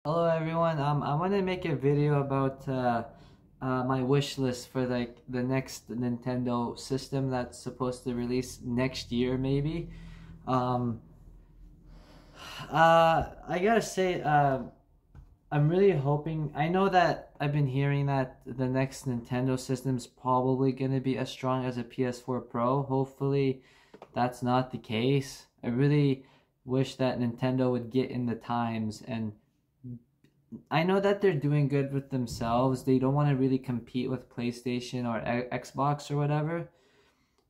Hello everyone. I want to make a video about my wish list for like the next Nintendo system that's supposed to release next year, maybe. Um, I gotta say, I'm really hoping. I know that I've been hearing that the next Nintendo system is probably gonna be as strong as a PS4 Pro. Hopefully, that's not the case. I really wish that Nintendo would get in the times and I know that they're doing good with themselves. They don't want to really compete with PlayStation or Xbox or whatever.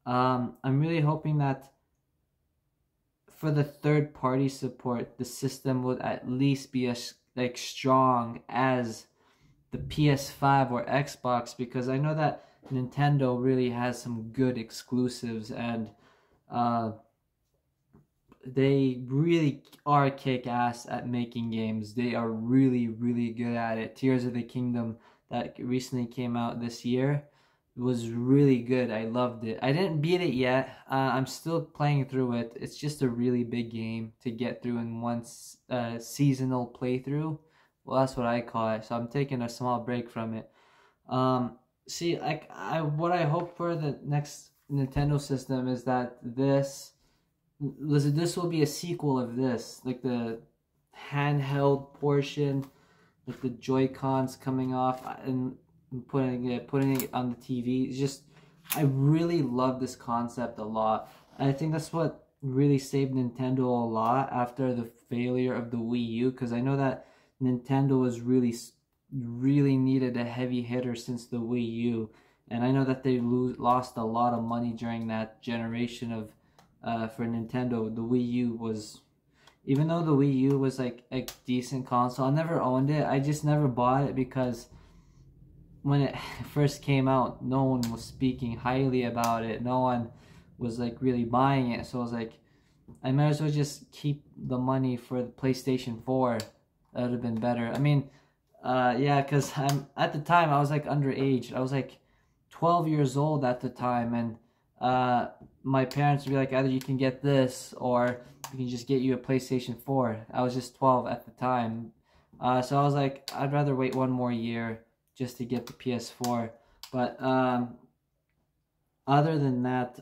I'm really hoping that for the third party support, the system would at least be as like strong as the PS5 or Xbox because I know that Nintendo really has some good exclusives and uh, they really are kick ass at making games. They are really, really good at it. Tears of the Kingdom that recently came out this year was really good. I loved it. I didn't beat it yet. I'm still playing through it. It's just a really big game to get through in one seasonal playthrough. Well, that's what I call it. So I'm taking a small break from it. See, what I hope for the next Nintendo system is that this will be a sequel of this, like the handheld portion, like the Joy Cons coming off and putting it on the TV. It's just I really love this concept a lot. I think that's what really saved Nintendo a lot after the failure of the Wii U, because I know that Nintendo was really needed a heavy hitter since the Wii U, and I know that they lost a lot of money during that generation of for Nintendo. The Wii U was, even though the Wii U was like a decent console, I never owned it. I just never bought it because when it first came out, no one was speaking highly about it. No one was like really buying it. So I was like, I might as well just keep the money for the PlayStation 4. That would have been better. I mean, yeah, because I'm at the time I was like underage. I was like 12 years old at the time, and my parents would be like, either you can get this or we can just get you a PlayStation 4. I was just 12 at the time. So I was like, I'd rather wait one more year just to get the PS4. But other than that,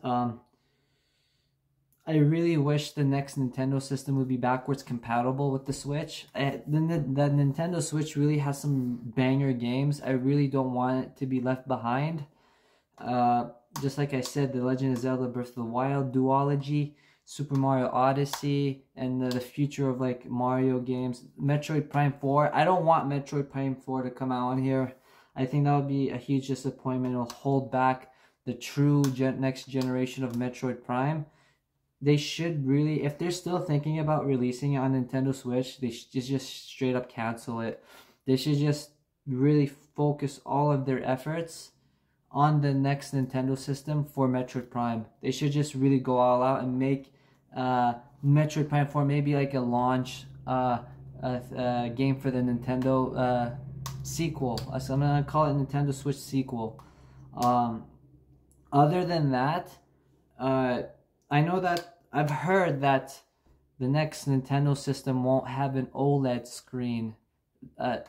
I really wish the next Nintendo system would be backwards compatible with the Switch. The Nintendo Switch really has some banger games. I really don't want it to be left behind. Uh, just like I said, The Legend of Zelda Breath of the Wild duology, Super Mario Odyssey, and the future of like Mario games. Metroid Prime 4. I don't want Metroid Prime 4 to come out on here. I think that would be a huge disappointment. It'll hold back the true next generation of Metroid Prime. They should really, if they're still thinking about releasing it on Nintendo Switch, they should just straight up cancel it. They should just really focus all of their efforts on the next Nintendo system for Metroid Prime. They should just really go all out and make Metroid Prime 4 maybe like a launch game for the Nintendo sequel. So I'm gonna call it Nintendo Switch sequel. Um, Other than that, I know that I've heard that the next Nintendo system won't have an OLED screen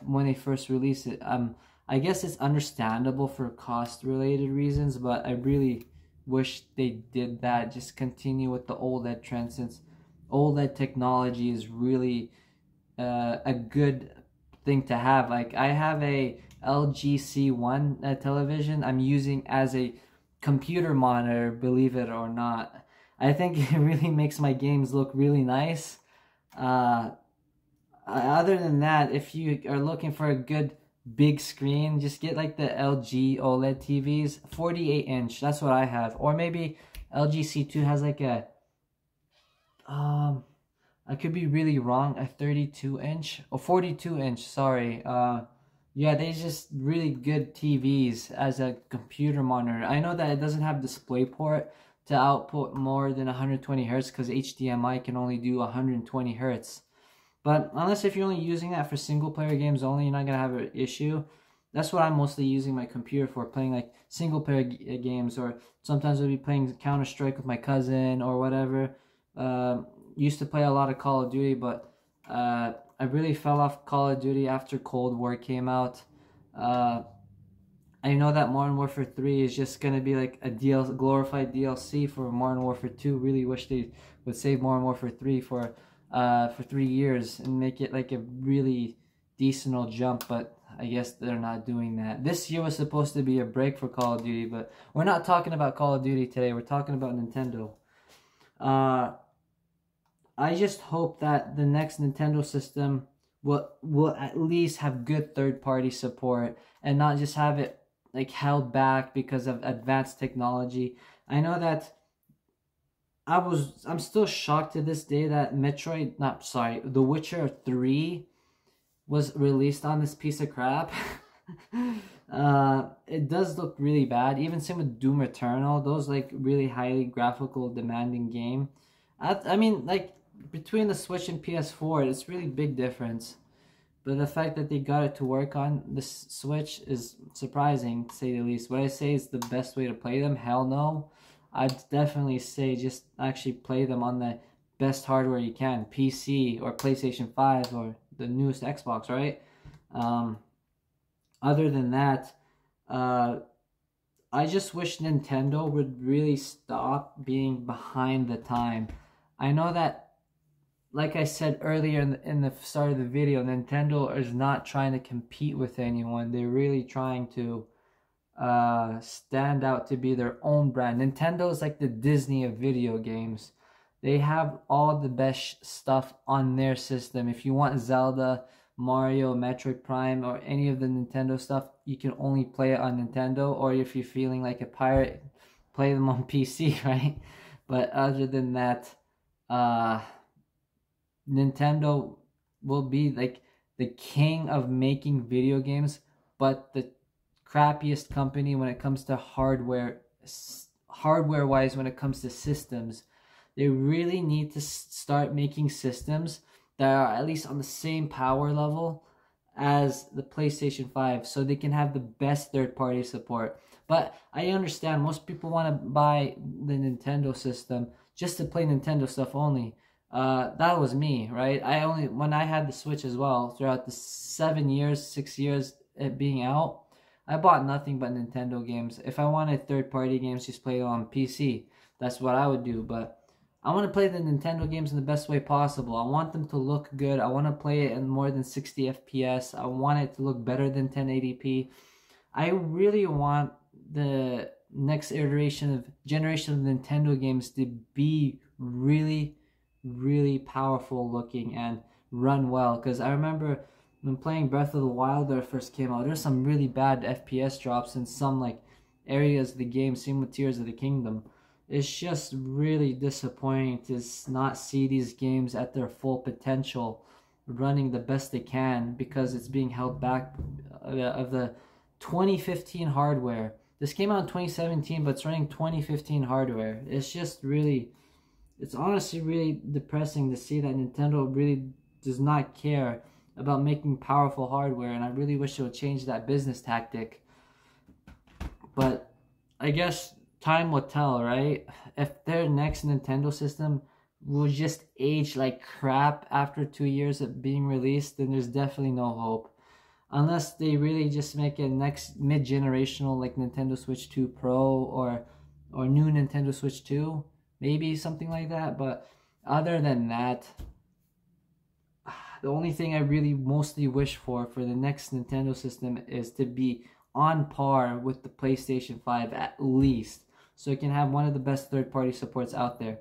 when they first release it. I guess it's understandable for cost related reasons, but I really wish they did that. Just continue with the OLED trend, since OLED technology is really a good thing to have. Like I have a LG C1 television I'm using as a computer monitor, believe it or not. I think it really makes my games look really nice. Other than that, if you are looking for a good big screen, just get like the LG OLED TVs, 48 inch. That's what I have. Or maybe LG C2 has like a I could be really wrong, a 32 inch or 42 inch, sorry. Yeah, they just really good TVs as a computer monitor. I know that it doesn't have DisplayPort to output more than 120 hertz because HDMI can only do 120 hertz. But unless if you're only using that for single player games only, you're not gonna have an issue. That's what I'm mostly using my computer for, playing like single player games, or sometimes I'll be playing Counter-Strike with my cousin or whatever. Used to play a lot of Call of Duty, but I really fell off Call of Duty after Cold War came out. I know that Modern Warfare 3 is just gonna be like a glorified DLC for Modern Warfare 2. Really wish they would save Modern Warfare 3 for 3 years and make it like a really decent jump, but I guess they're not doing that. This year was supposed to be a break for Call of Duty, but we're not talking about Call of Duty today. We're talking about Nintendo. I just hope that the next Nintendo system will at least have good third-party support and not just have it like held back because of advanced technology. I know that I'm still shocked to this day that The Witcher 3 was released on this piece of crap. It does look really bad. Even same with Doom Eternal, those like really highly graphical demanding game. I mean, like between the Switch and PS4, it's really big difference. But the fact that they got it to work on the Switch is surprising, to say the least. Would I say it's the best way to play them? Hell no. I'd definitely say just actually play them on the best hardware you can. PC or PlayStation 5 or the newest Xbox, right? Other than that, I just wish Nintendo would really stop being behind the time. I know that, like I said earlier in the start of the video, Nintendo is not trying to compete with anyone. They're really trying to stand out to be their own brand. Nintendo is like the Disney of video games. They have all the best stuff on their system. If you want Zelda, Mario, Metroid Prime, or any of the Nintendo stuff, you can only play it on Nintendo. Or if you're feeling like a pirate, play them on PC, right? But other than that, Nintendo will be like the king of making video games, but the crappiest company when it comes to hardware wise, when it comes to systems. They really need to start making systems that are at least on the same power level as the PlayStation 5 so they can have the best third-party support. But I understand most people want to buy the Nintendo system just to play Nintendo stuff only. That was me, right? When I had the Switch as well, throughout the 6 years it being out, I bought nothing but Nintendo games. If I wanted third-party games, just play them on PC. That's what I would do, but I want to play the Nintendo games in the best way possible. I want them to look good. I want to play it in more than 60 FPS. I want it to look better than 1080p. I really want the next generation of Nintendo games to be really, really powerful looking and run well. Because I remember when playing Breath of the Wild when it first came out, there's some really bad FPS drops in some like areas of the game, same with Tears of the Kingdom. It's just really disappointing to not see these games at their full potential, running the best they can because it's being held back of the 2015 hardware. This came out in 2017, but it's running 2015 hardware. It's just really, it's honestly really depressing to see that Nintendo really does not care about making powerful hardware, and I really wish it would change that business tactic. But I guess time will tell, right? If their next Nintendo system will just age like crap after 2 years of being released, then there's definitely no hope. Unless they really just make a next mid-generational like Nintendo Switch 2 Pro or new Nintendo Switch 2, maybe something like that. But other than that, the only thing I really mostly wish for the next Nintendo system is to be on par with the PlayStation 5 at least, so it can have one of the best third-party supports out there.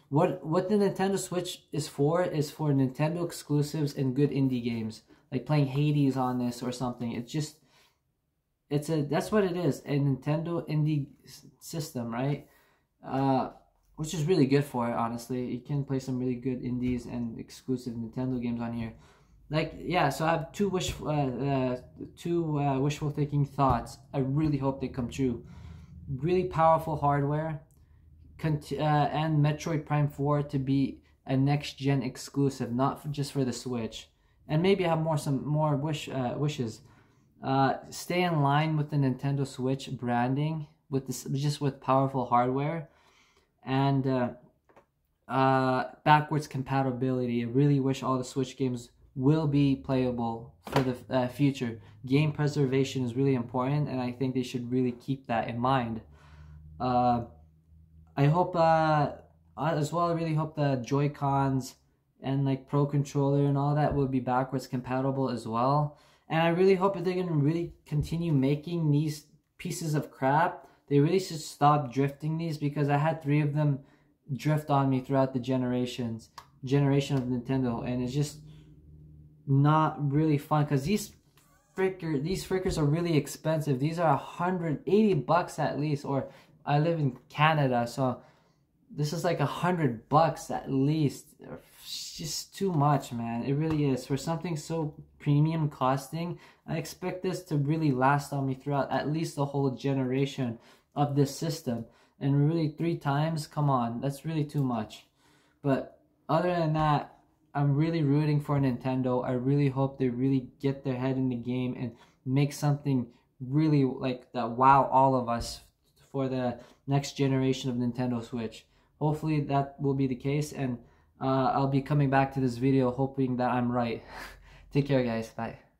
What the Nintendo Switch is for Nintendo exclusives and good indie games, like playing Hades on this or something. That's what it is, a Nintendo indie system, right? Which is really good for it, honestly. You can play some really good indies and exclusive Nintendo games on here. Like, yeah, so I have two wishful thinking thoughts. I really hope they come true. Really powerful hardware, and Metroid Prime 4 to be a next-gen exclusive, not just for the Switch. And maybe have some more wishes. Stay in line with the Nintendo Switch branding just with powerful hardware, and backwards compatibility. I really wish all the Switch games will be playable for the future. Game preservation is really important, and I think they should really keep that in mind. I hope as well, I really hope the Joy-Cons and like Pro Controller and all that will be backwards compatible as well. And I really hope that they're going to really continue making these pieces of crap. They really should stop drifting these, because I had 3 of them drift on me throughout the generation of Nintendo, and it's just not really fun, because these frickers are really expensive. These are $180 at least, or I live in Canada, so this is like $100 at least. It's just too much, man. It really is. For something so premium costing, I expect this to really last on me throughout at least the whole generation of this system. And really 3 times, come on, that's really too much. But other than that, I'm really rooting for Nintendo. I really hope they really get their head in the game and make something really like that wow all of us for the next generation of Nintendo Switch. Hopefully that will be the case, and I'll be coming back to this video hoping that I'm right. Take care, guys. Bye.